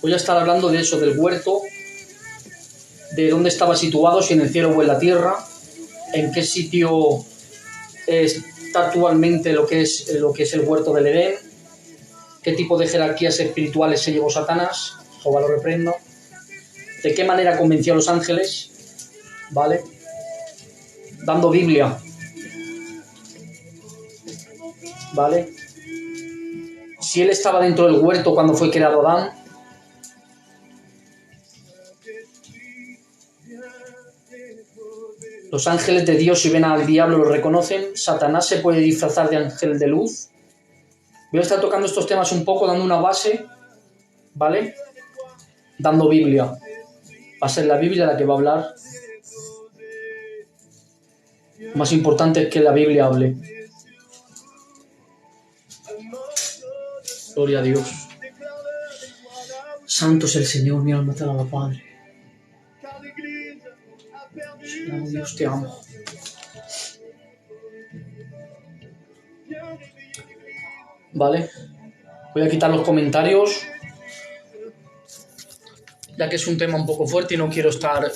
Voy a estar hablando de eso, del huerto, de dónde estaba situado, si en el cielo o en la tierra, en qué sitio está actualmente lo que es el huerto del Edén, qué tipo de jerarquías espirituales se llevó Satanás, Jehová lo reprenda, de qué manera convenció a los ángeles, ¿vale? Dando Biblia, ¿vale? Si él estaba dentro del huerto cuando fue creado Adán, los ángeles de Dios, si ven al diablo, lo reconocen. Satanás se puede disfrazar de ángel de luz. Voy a estar tocando estos temas un poco, dando una base, ¿vale? Dando Biblia. Va a ser la Biblia la que va a hablar. Lo más importante es que la Biblia hable. Gloria a Dios. Santo es el Señor, mi alma te alaba, Padre. Oh, Dios, te amo. Vale. Voy a quitar los comentarios, ya que es un tema un poco fuerte y no quiero estar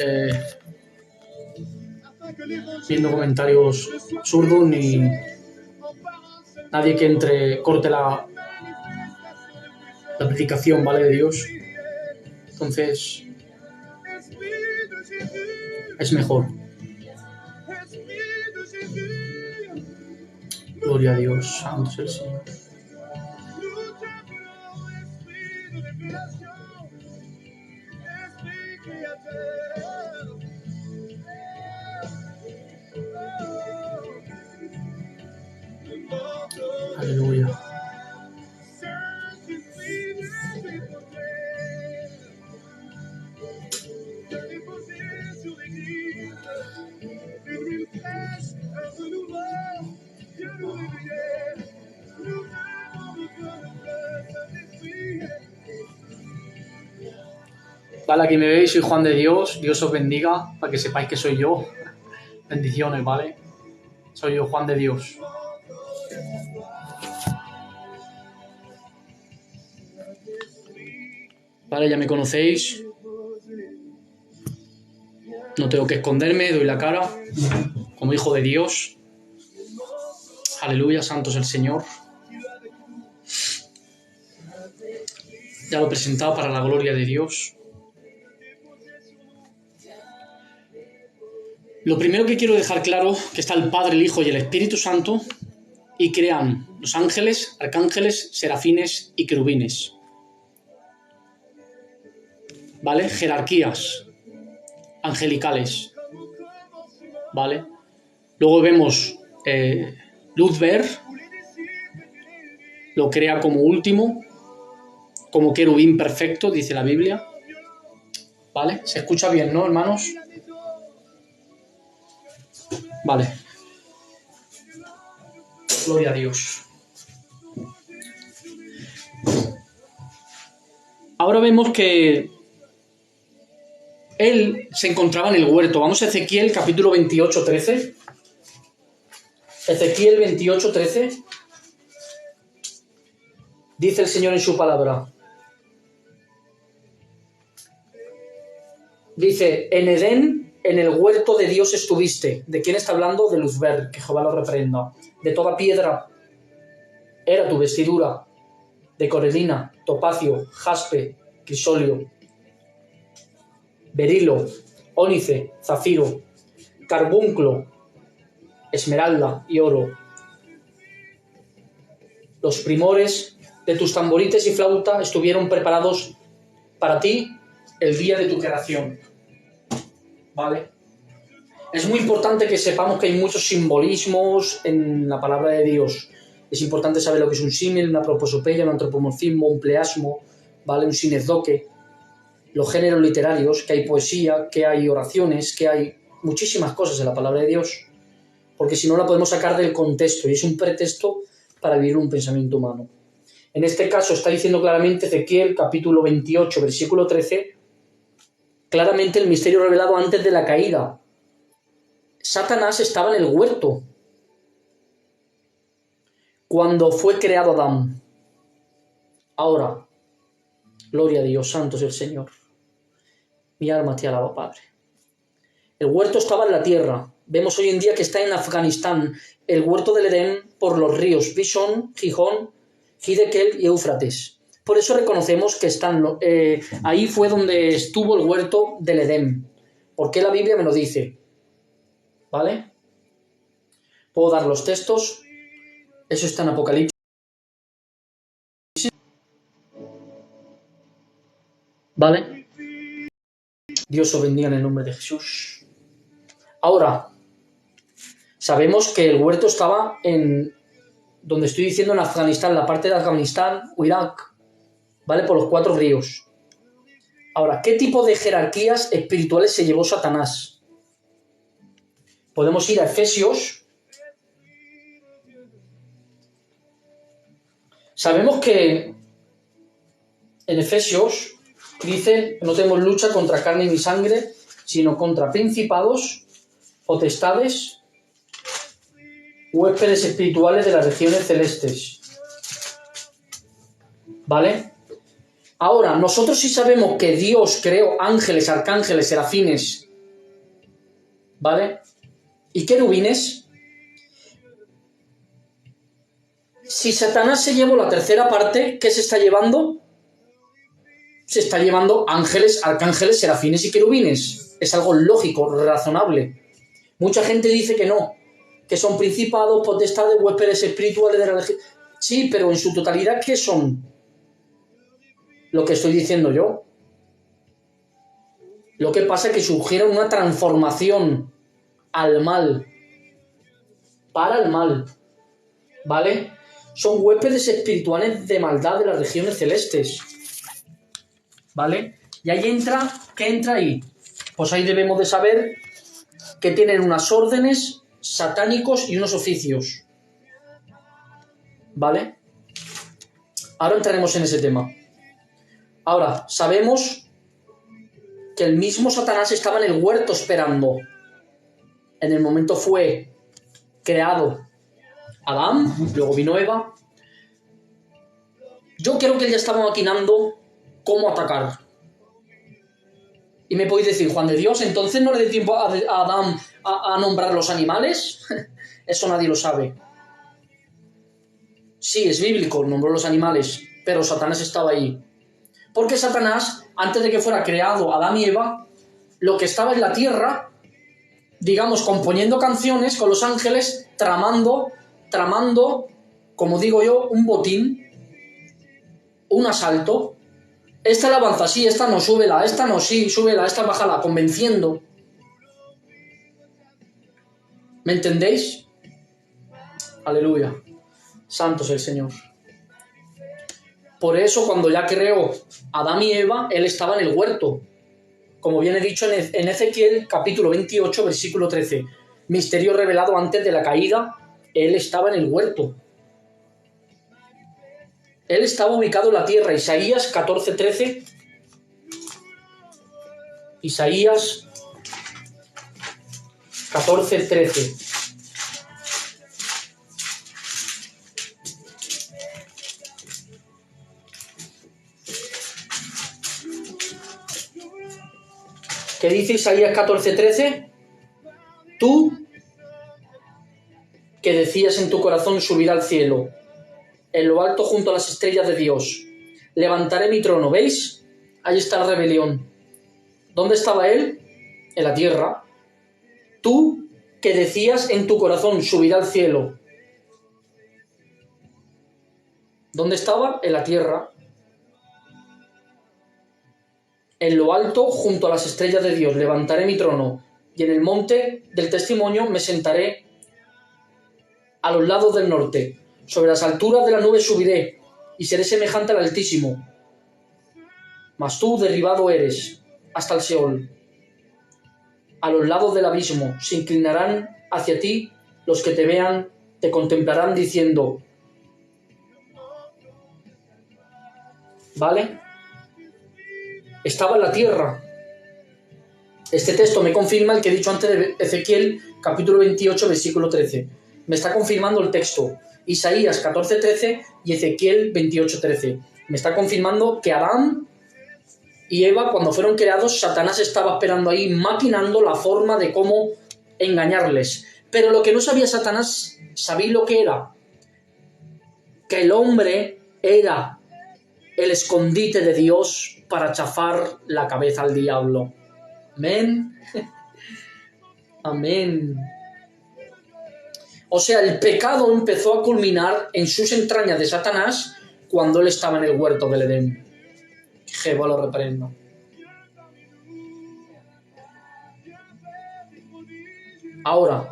viendo comentarios absurdos ni nadie que corte la predicación, ¿vale? De Dios. Entonces, es mejor. Gloria a Dios, santo es el Señor. Aleluya. Vale, aquí me veis, soy Juan de Dios. Dios os bendiga, para que sepáis que soy yo. Bendiciones, ¿vale? Soy yo, Juan de Dios. Vale, ya me conocéis. No tengo que esconderme, doy la cara como hijo de Dios. Aleluya, santo es el Señor. Ya lo he presentado para la gloria de Dios. Lo primero que quiero dejar claro, que está el Padre, el Hijo y el Espíritu Santo, y crean los ángeles, arcángeles, serafines y querubines. ¿Vale? Jerarquías angelicales. ¿Vale? Luego vemos Luzber, lo crea como último, como querubín perfecto, dice la Biblia. ¿Vale? ¿Se escucha bien, no, hermanos? Vale. Gloria a Dios. Ahora vemos que él se encontraba en el huerto. Vamos a Ezequiel, capítulo 28, 13. Ezequiel 28, 13. Dice el Señor en su palabra. Dice, en Edén, en el huerto de Dios estuviste. ¿De quién está hablando? De Luzber, que Jehová lo reprenda. De toda piedra era tu vestidura, de corelina, topacio, jaspe, crisolio, berilo, ónice, zafiro, carbunclo, esmeralda y oro. Los primores de tus tamborites y flauta estuvieron preparados para ti el día de tu creación. ¿Vale? Es muy importante que sepamos que hay muchos simbolismos en la palabra de Dios. Es importante saber lo que es un símil, una prosopopeya, un antropomorfismo, un pleasmo, ¿vale? Un sinezdoque, los géneros literarios, que hay poesía, que hay oraciones, que hay muchísimas cosas en la palabra de Dios, porque si no la podemos sacar del contexto y es un pretexto para vivir un pensamiento humano. En este caso está diciendo claramente Ezequiel, capítulo 28, versículo 13, claramente el misterio revelado antes de la caída. Satanás estaba en el huerto cuando fue creado Adán. Ahora, Gloria a Dios, santo es el Señor. Mi alma te alaba, Padre. El huerto estaba en la tierra. Vemos hoy en día que está en Afganistán, el huerto del Edén por los ríos Bishon, Gijón, Hidekel y Éufrates. Por eso reconocemos que ahí fue donde estuvo el huerto del Edén. Porque la Biblia me lo dice. ¿Vale? Puedo dar los textos. Eso está en Apocalipsis. ¿Vale? Dios os bendiga en el nombre de Jesús. Ahora, sabemos que el huerto estaba donde estoy diciendo, en Afganistán, la parte de Afganistán o Irak, ¿vale? Por los 4 ríos. Ahora, ¿qué tipo de jerarquías espirituales se llevó Satanás? Podemos ir a Efesios. Sabemos que en Efesios dice que no tenemos lucha contra carne ni sangre, sino contra principados, potestades, huéspedes espirituales de las regiones celestes. ¿Vale? Ahora, nosotros sí sabemos que Dios creó ángeles, arcángeles, serafines, ¿vale? Y querubines. Si Satanás se llevó la tercera parte, ¿qué se está llevando? Se está llevando ángeles, arcángeles, serafines y querubines. Es algo lógico, razonable. Mucha gente dice que no, que son principados, potestades, huéspedes espirituales de la región. Sí, pero en su totalidad, ¿qué son? Lo que estoy diciendo yo. Lo que pasa es que surgieron una transformación al mal, para el mal, ¿vale? Son huéspedes espirituales de maldad de las regiones celestes, ¿vale? Y ahí entra, ¿qué entra ahí? Pues ahí debemos de saber que tienen unas órdenes satánicos y unos oficios, ¿vale? Ahora entraremos en ese tema. Ahora, sabemos que el mismo Satanás estaba en el huerto esperando. En el momento fue creado Adán, luego vino Eva. Yo creo que él ya estaba maquinando cómo atacar. Y me podéis decir, Juan de Dios, ¿entonces no le dio tiempo a Adán a nombrar los animales? Eso nadie lo sabe. Sí, es bíblico, nombró los animales, pero Satanás estaba ahí. Porque Satanás, antes de que fuera creado Adán y Eva, lo que estaba en la tierra, digamos, componiendo canciones con los ángeles, tramando, como digo yo, un botín, un asalto. Esta la avanza, sí, esta no, súbela, esta no, sí, súbela, esta bájala, convenciendo. ¿Me entendéis? Aleluya. Santo es el Señor. Por eso, cuando ya creó Adán y Eva, él estaba en el huerto. Como viene dicho en Ezequiel, capítulo 28, versículo 13. Misterio revelado antes de la caída, él estaba en el huerto. Él estaba ubicado en la tierra. Isaías 14, 13. Isaías 14, 13. ¿Qué dice Isaías 14, 13? Tú, que decías en tu corazón, subir al cielo, en lo alto junto a las estrellas de Dios, levantaré mi trono. ¿Veis? Ahí está la rebelión. ¿Dónde estaba él? En la tierra. Tú, que decías en tu corazón, subir al cielo. ¿Dónde estaba? En la tierra. En lo alto, junto a las estrellas de Dios, levantaré mi trono, y en el monte del testimonio me sentaré a los lados del norte. Sobre las alturas de la nube subiré, y seré semejante al Altísimo. Mas tú derribado eres hasta el Seol. A los lados del abismo se inclinarán hacia ti los que te vean, te contemplarán diciendo, ¿vale? Estaba en la tierra. Este texto me confirma el que he dicho antes de Ezequiel, capítulo 28, versículo 13. Me está confirmando el texto. Isaías 14, 13 y Ezequiel 28, 13. Me está confirmando que Adán y Eva, cuando fueron creados, Satanás estaba esperando ahí, maquinando la forma de cómo engañarles. Pero lo que no sabía Satanás, ¿sabéis lo que era? Que el hombre era el escondite de Dios para chafar la cabeza al diablo. Amén. Amén. O sea, el pecado empezó a culminar en sus entrañas de Satanás cuando él estaba en el huerto del Edén. Jehová lo reprenda. Ahora,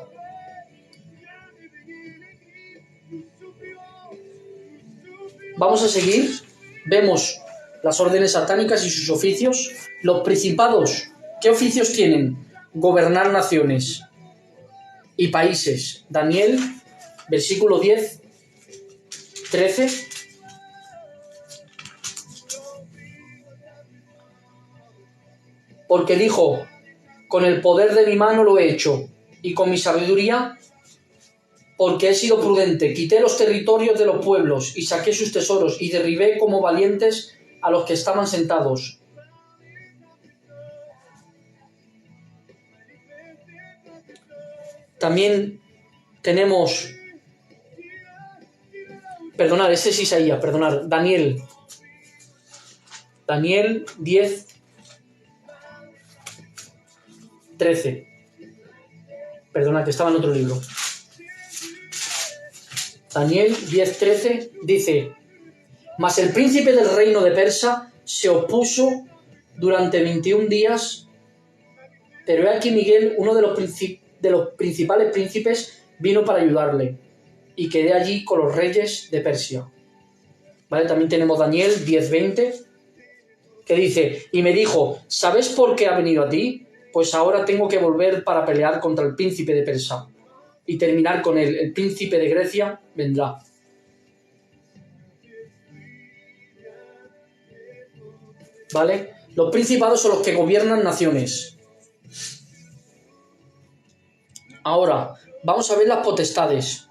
vamos a seguir. Vemos las órdenes satánicas y sus oficios. Los principados, ¿qué oficios tienen? Gobernar naciones y países. Daniel, versículo 10, 13. Porque dijo, con el poder de mi mano lo he hecho, y con mi sabiduría, porque he sido prudente, quité los territorios de los pueblos, y saqué sus tesoros, y derribé como valientes a los que estaban sentados. También tenemos, perdonad, ese es Isaías, perdonad, Daniel 10, 13. Perdonad, que estaba en otro libro. Daniel 10, 13 dice, mas el príncipe del reino de Persia se opuso durante 21 días, pero he aquí Miguel, uno de los principales príncipes, vino para ayudarle, y quedé allí con los reyes de Persia. ¿Vale? También tenemos Daniel 10, 20, que dice, y me dijo, ¿sabes por qué ha venido a ti? Pues ahora tengo que volver para pelear contra el príncipe de Persia y terminar con él. El príncipe de Grecia vendrá. ¿Vale? Los principados son los que gobiernan naciones. Ahora, vamos a ver las potestades.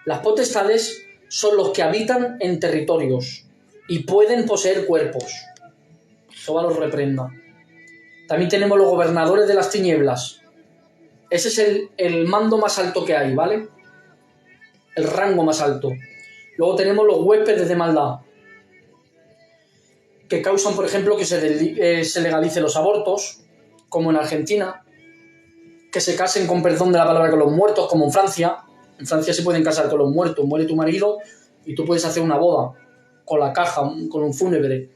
Las potestades son los que habitan en territorios y pueden poseer cuerpos. Jehová los reprenda. También tenemos los gobernadores de las tinieblas. Ese es el mando más alto que hay, ¿vale? El rango más alto. Luego tenemos los huéspedes de maldad, que causan, por ejemplo, que se legalicen los abortos, como en Argentina, que se casen con perdón de la palabra con los muertos, como en Francia. En Francia se pueden casar con los muertos. Muere tu marido y tú puedes hacer una boda con la caja, con un fúnebre.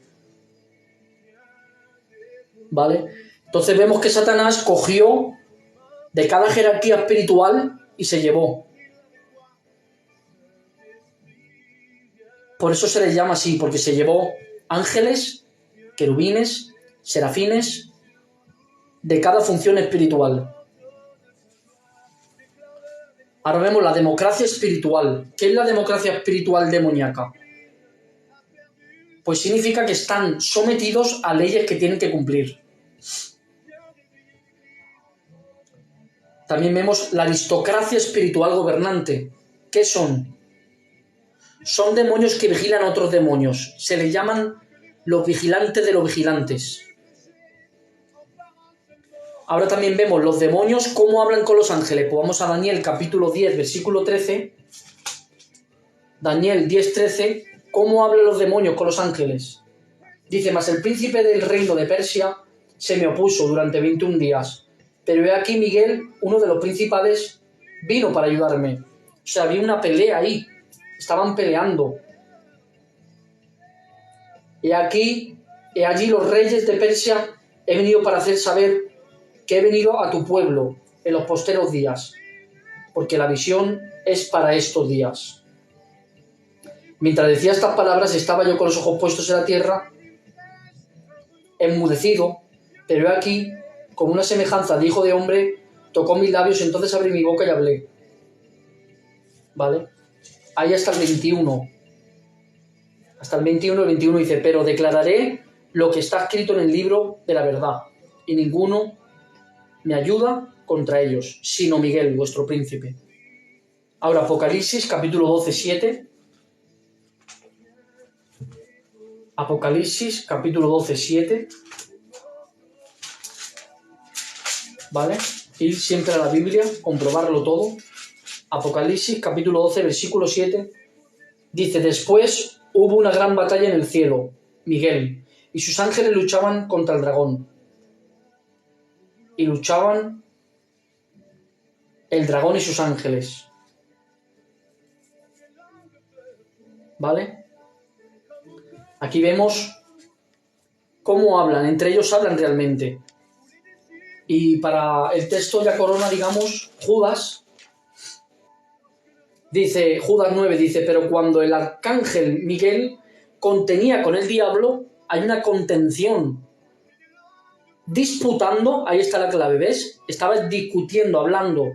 ¿Vale? Entonces vemos que Satanás cogió de cada jerarquía espiritual y se llevó. Por eso se les llama así, porque se llevó ángeles, querubines, serafines, de cada función espiritual. Ahora vemos la democracia espiritual. ¿Qué es la democracia espiritual demoníaca? Pues significa que están sometidos a leyes que tienen que cumplir. También vemos la aristocracia espiritual gobernante. ¿Qué son? Son demonios que vigilan a otros demonios. Se les llaman los vigilantes de los vigilantes. Ahora también vemos los demonios cómo hablan con los ángeles. Pues vamos a Daniel capítulo 10, versículo 13. Daniel 10, 13. ¿Cómo hablan los demonios con los ángeles? Dice, mas el príncipe del reino de Persia se me opuso durante 21 días. Pero he aquí Miguel, uno de los principales, vino para ayudarme. O sea, había una pelea ahí. Estaban peleando. He allí los reyes de Persia, he venido para hacer saber que he venido a tu pueblo en los posteros días, porque la visión es para estos días. Mientras decía estas palabras, estaba yo con los ojos puestos en la tierra, enmudecido, pero he aquí, con una semejanza de hijo de hombre, tocó mis labios, entonces abrí mi boca y hablé. ¿Vale? Ahí hasta el 21. Hasta el 21 dice, pero declararé lo que está escrito en el libro de la verdad, y ninguno me ayuda contra ellos, sino Miguel, vuestro príncipe. Ahora, Apocalipsis, capítulo 12, 7. Apocalipsis, capítulo 12, 7. ¿Vale? Ir siempre a la Biblia, comprobarlo todo. Apocalipsis, capítulo 12, versículo 7. Dice, después hubo una gran batalla en el cielo. Miguel y sus ángeles luchaban contra el dragón. Y luchaban el dragón y sus ángeles. ¿Vale? Aquí vemos cómo hablan, entre ellos hablan realmente. Y para el texto ya corona, digamos, Judas, dice, Judas 9 dice, pero cuando el arcángel Miguel contenía con el diablo, hay una contención. Disputando, ahí está la clave, ¿ves? Estaba discutiendo, hablando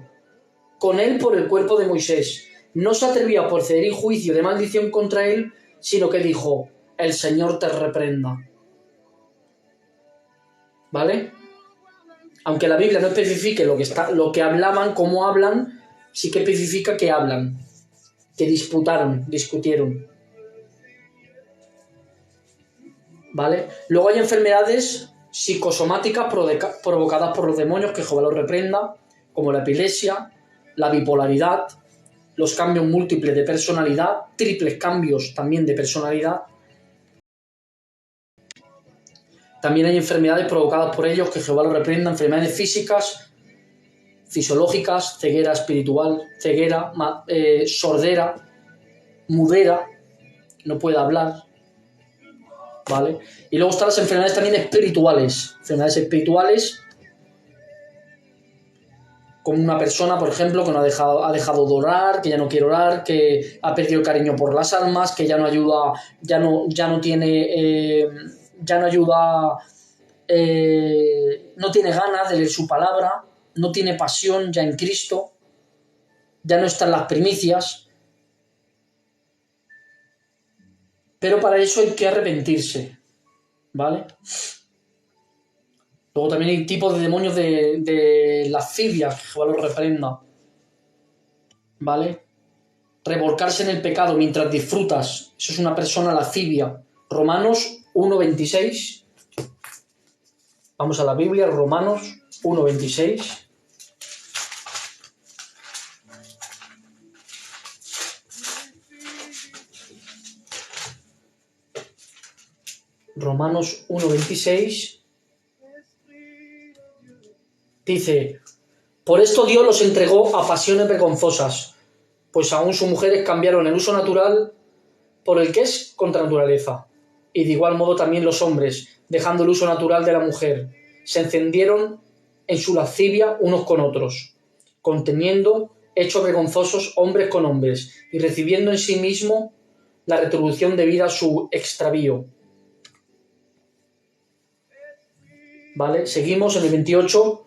con él por el cuerpo de Moisés. No se atrevía a proceder juicio de maldición contra él, sino que dijo, el Señor te reprenda. ¿Vale? Aunque la Biblia no especifique lo que hablaban, cómo hablan, sí que especifica que hablan, que disputaron, discutieron. ¿Vale? Luego hay enfermedades psicosomáticas provocadas por los demonios, que Jehová los reprenda, como la epilepsia, la bipolaridad, los cambios múltiples de personalidad, triples cambios también de personalidad. También hay enfermedades provocadas por ellos, que Jehová los reprenda, enfermedades físicas, fisiológicas, ceguera espiritual, ceguera, sordera, mudera, no puede hablar, ¿vale? Y luego están las enfermedades también espirituales, como una persona, por ejemplo, que no ha dejado de orar, que ya no quiere orar, que ha perdido el cariño por las almas, que ya no ayuda, ya no ayuda, no tiene ganas de leer su palabra, no tiene pasión ya en Cristo, ya no están las primicias. Pero para eso hay que arrepentirse, ¿vale? Luego también hay tipos de demonios de lascivia, que Jehová los reprenda, ¿vale? Revolcarse en el pecado mientras disfrutas, eso es una persona lascivia. Romanos 1:26. Vamos a la Biblia, Romanos 1:26. Romanos 1:26 dice, por esto Dios los entregó a pasiones vergonzosas, pues aún sus mujeres cambiaron el uso natural por el que es contra naturaleza. Y de igual modo también los hombres, dejando el uso natural de la mujer, se encendieron en su lascivia unos con otros, conteniendo hechos vergonzosos hombres con hombres, y recibiendo en sí mismo la retribución debida a su extravío. ¿Vale? Seguimos en el 28.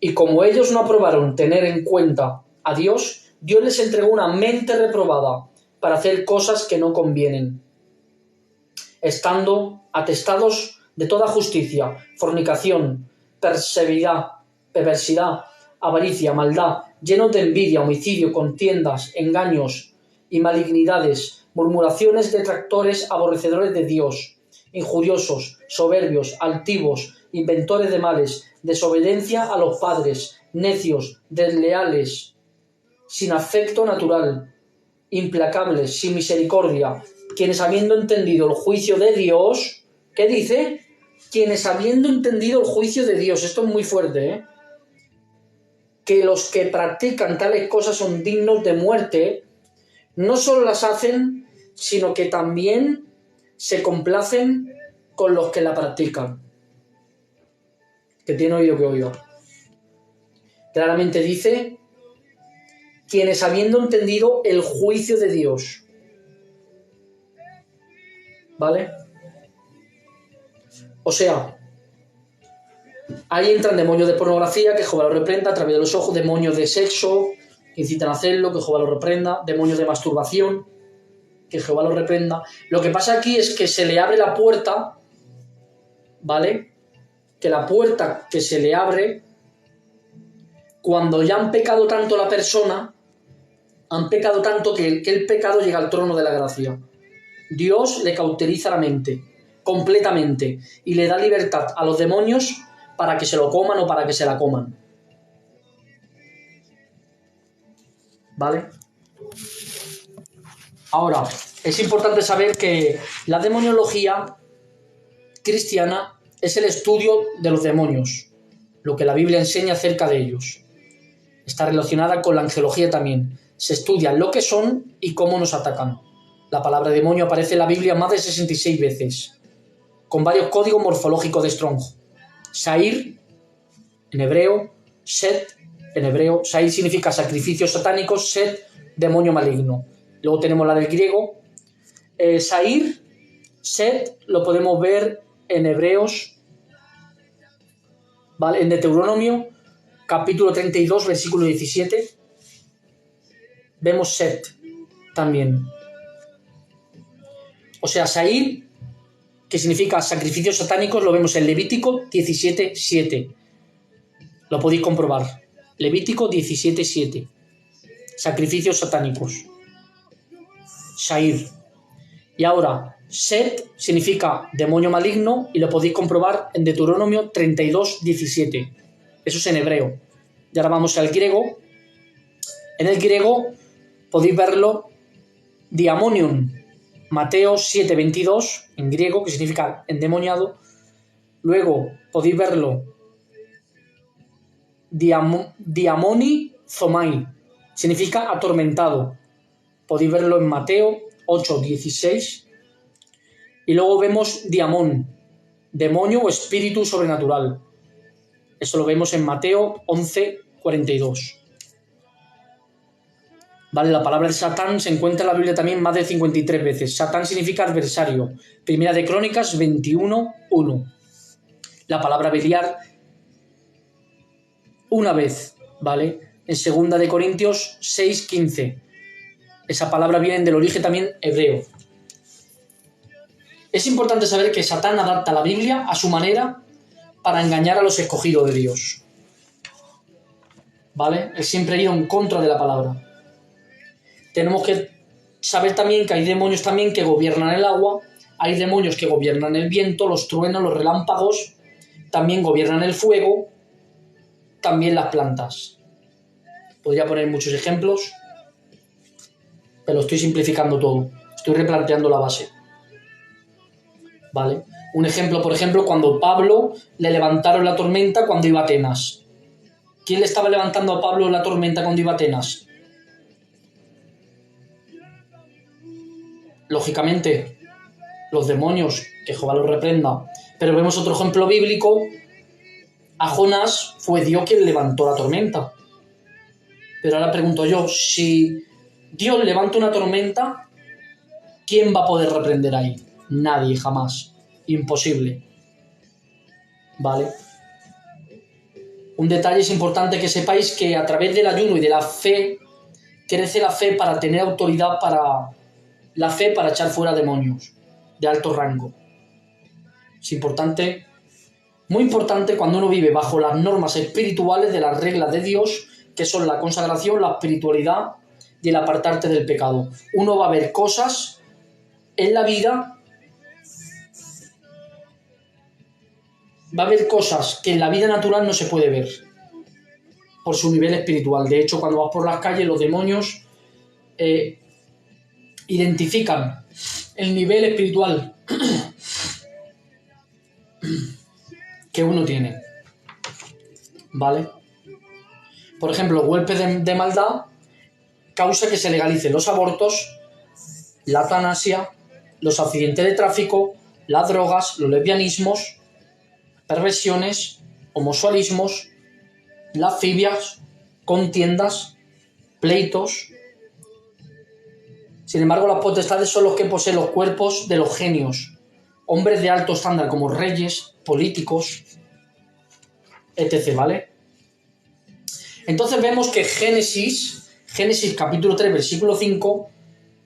Y como ellos no aprobaron tener en cuenta a Dios, Dios les entregó una mente reprobada para hacer cosas que no convienen, estando atestados de toda justicia, fornicación, perversidad, avaricia, maldad, llenos de envidia, homicidio, contiendas, engaños y malignidades, murmuraciones, detractores, aborrecedores de Dios, injuriosos, soberbios, altivos, inventores de males, desobediencia a los padres, necios, desleales, sin afecto natural, implacables, sin misericordia, quienes habiendo entendido el juicio de Dios, ¿qué dice? Quienes habiendo entendido el juicio de Dios, esto es muy fuerte, ¿eh? Que los que practican tales cosas son dignos de muerte, no solo las hacen, sino que también se complacen con los que la practican. Que tiene oído que oiga. Claramente dice, quienes habiendo entendido el juicio de Dios. ¿Vale? O sea, ahí entran demonios de pornografía, que Jehová los reprenda, a través de los ojos, demonios de sexo, que incitan a hacerlo, que Jehová los reprenda, demonios de masturbación, que Jehová los reprenda. Lo que pasa aquí es que se le abre la puerta, ¿vale? Que la puerta que se le abre, cuando ya han pecado tanto la persona, han pecado tanto que el pecado llega al trono de la gracia. Dios le cauteriza la mente. completamente y le da libertad a los demonios para que se lo coman o para que se la coman. ¿Vale? Ahora, es importante saber que la demoniología cristiana es el estudio de los demonios, lo que la Biblia enseña acerca de ellos. Está relacionada con la angelología también. Se estudia lo que son y cómo nos atacan. La palabra demonio aparece en la Biblia más de 66 veces, con varios códigos morfológicos de Strong. Sair, en hebreo, Set, en hebreo. Sair significa sacrificios satánicos, Set, demonio maligno. Luego tenemos la del griego. Sair, Set, lo podemos ver en Hebreos, ¿vale? En Deuteronomio, capítulo 32, versículo 17. Vemos Set también. O sea, Sair, que significa sacrificios satánicos, lo vemos en Levítico 17:7. Lo podéis comprobar. Levítico 17:7. Sacrificios satánicos. Sair. Y ahora, Set significa demonio maligno y lo podéis comprobar en Deuteronomio 32:17. Eso es en hebreo. Y ahora vamos al griego. En el griego podéis verlo diamonium. Mateo 7:22 en griego, que significa endemoniado. Luego podéis verlo diamoni zomai, significa atormentado. Podéis verlo en Mateo 8:16. Y luego vemos diamón, demonio o espíritu sobrenatural. Eso lo vemos en Mateo 11:42. Vale, la palabra de Satán se encuentra en la Biblia también más de 53 veces. Satán significa adversario. Primera de Crónicas 21:1. La palabra Beliar una vez, ¿vale? En segunda de Corintios 6:15. Esa palabra viene del origen también hebreo. Es importante saber que Satán adapta la Biblia a su manera para engañar a los escogidos de Dios. ¿Vale? Él siempre ha ido en contra de la palabra. Tenemos que saber también que hay demonios también que gobiernan el agua, hay demonios que gobiernan el viento, los truenos, los relámpagos, también gobiernan el fuego, también las plantas. Podría poner muchos ejemplos, pero estoy simplificando todo. Estoy replanteando la base. ¿Vale? Un ejemplo, por ejemplo, cuando Pablo le levantaron la tormenta cuando iba a Atenas. ¿Quién le estaba levantando a Pablo la tormenta cuando iba a Atenas? Lógicamente, los demonios, que Jehová los reprenda. Pero vemos otro ejemplo bíblico. A Jonás fue Dios quien levantó la tormenta. Pero ahora pregunto yo, si Dios levanta una tormenta, ¿quién va a poder reprender ahí? Nadie, jamás. Imposible. ¿Vale? Un detalle es importante que sepáis que a través del ayuno y de la fe, crece la fe para tener autoridad para echar fuera demonios de alto rango. Es importante, muy importante cuando uno vive bajo las normas espirituales de las reglas de Dios, que son la consagración, la espiritualidad y el apartarte del pecado. Uno va a ver cosas en la vida, va a ver cosas que en la vida natural no se puede ver por su nivel espiritual. De hecho, cuando vas por las calles, los demonios identifican el nivel espiritual que uno tiene. ¿Vale? Por ejemplo, golpes de maldad causa que se legalicen los abortos, la eutanasia, los accidentes de tráfico, las drogas, los lesbianismos, perversiones, homosexualismos, lascivias, contiendas, pleitos. Sin embargo, las potestades son los que poseen los cuerpos de los genios, hombres de alto estándar como reyes, políticos, etc., ¿vale? Entonces vemos que Génesis capítulo 3, versículo 5,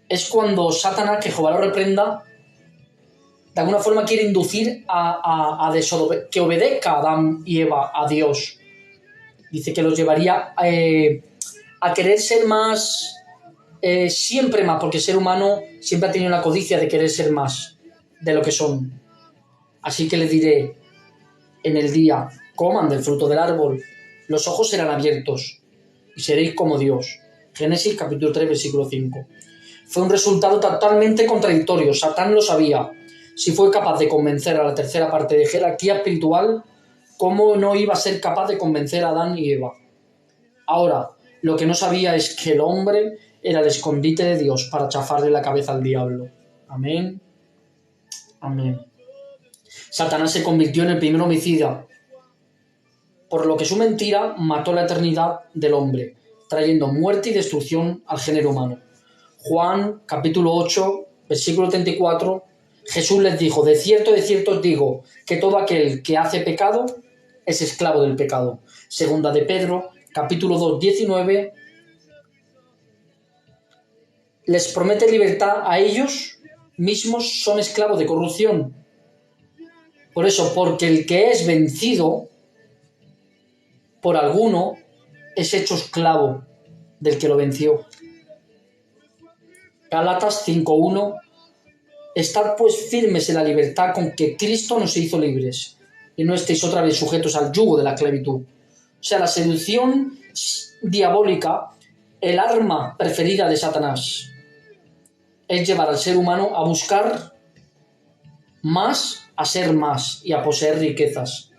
es cuando Satanás, que Jehová lo reprenda, de alguna forma quiere inducir que obedezca a Adán y Eva a Dios. Dice que los llevaría a querer ser más, siempre más, porque el ser humano siempre ha tenido la codicia de querer ser más de lo que son. Así que le diré en el día, coman del fruto del árbol, los ojos serán abiertos y seréis como Dios. Génesis capítulo 3, versículo 5. Fue un resultado totalmente contradictorio. Satán lo sabía. Si fue capaz de convencer a la tercera parte de jerarquía espiritual, ¿cómo no iba a ser capaz de convencer a Adán y Eva? Ahora, lo que no sabía es que el hombre era el escondite de Dios para chafarle la cabeza al diablo. Amén. Amén. Satanás se convirtió en el primer homicida, por lo que su mentira mató la eternidad del hombre, trayendo muerte y destrucción al género humano. Juan, capítulo 8, versículo 34, Jesús les dijo, de cierto os digo, que todo aquel que hace pecado es esclavo del pecado. Segunda de Pedro, capítulo 2, 19, les promete libertad a ellos mismos, son esclavos de corrupción. Por eso, porque el que es vencido por alguno es hecho esclavo del que lo venció. Gálatas 5:1. Estad pues firmes en la libertad con que Cristo nos hizo libres, y no estéis otra vez sujetos al yugo de la esclavitud. O sea, la seducción diabólica, el arma preferida de Satanás, es llevar al ser humano a buscar más, a ser más y a poseer riquezas.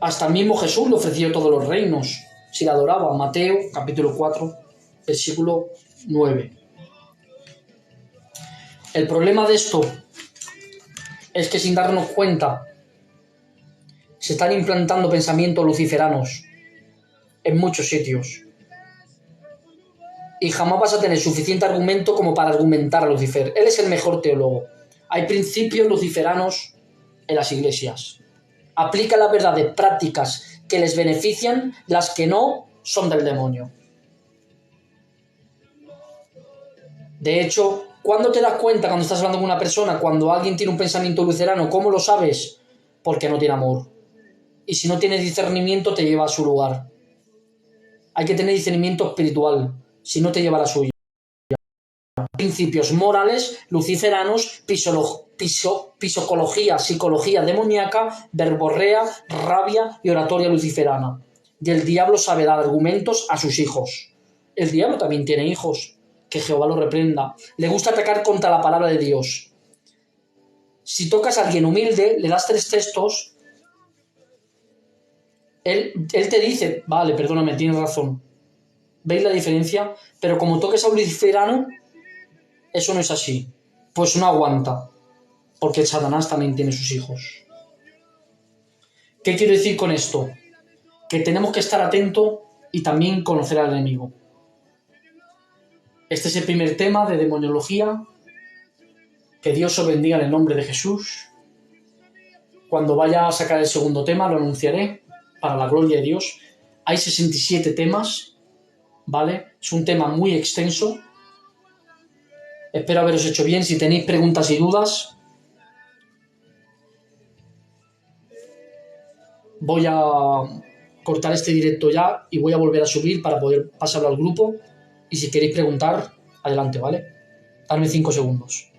Hasta el mismo Jesús le ofreció todos los reinos, si la adoraba. Mateo, capítulo 4, versículo 9. El problema de esto es que sin darnos cuenta se están implantando pensamientos luciferanos en muchos sitios. Y jamás vas a tener suficiente argumento como para argumentar a Lucifer. Él es el mejor teólogo. Hay principios luciferanos en las iglesias. Aplica las verdades prácticas que les benefician, las que no son del demonio. De hecho, ¿cuándo te das cuenta cuando estás hablando con una persona, cuando alguien tiene un pensamiento lucerano? ¿Cómo lo sabes? Porque no tiene amor. Y si no tiene discernimiento, te lleva a su lugar. Hay que tener discernimiento espiritual, si no te lleva a la suya. Principios morales, luciferanos, psicología demoníaca, verborrea, rabia y oratoria luciferana. Y el diablo sabe dar argumentos a sus hijos. El diablo también tiene hijos. Que Jehová lo reprenda. Le gusta atacar contra la palabra de Dios. Si tocas a alguien humilde, le das 3 textos, él te dice, vale, perdóname, tienes razón. ¿Veis la diferencia? Pero como toques a un luciferano, eso no es así. Pues no aguanta. Porque el Satanás también tiene sus hijos. ¿Qué quiero decir con esto? Que tenemos que estar atentos y también conocer al enemigo. Este es el primer tema de demoniología. Que Dios os bendiga en el nombre de Jesús. Cuando vaya a sacar el segundo tema lo anunciaré, para la gloria de Dios. Hay 67 temas, ¿vale? Es un tema muy extenso. Espero haberos hecho bien. Si tenéis preguntas y dudas, voy a cortar este directo ya y voy a volver a subir para poder pasarlo al grupo. Y si queréis preguntar, adelante, ¿vale? Dame 5 segundos.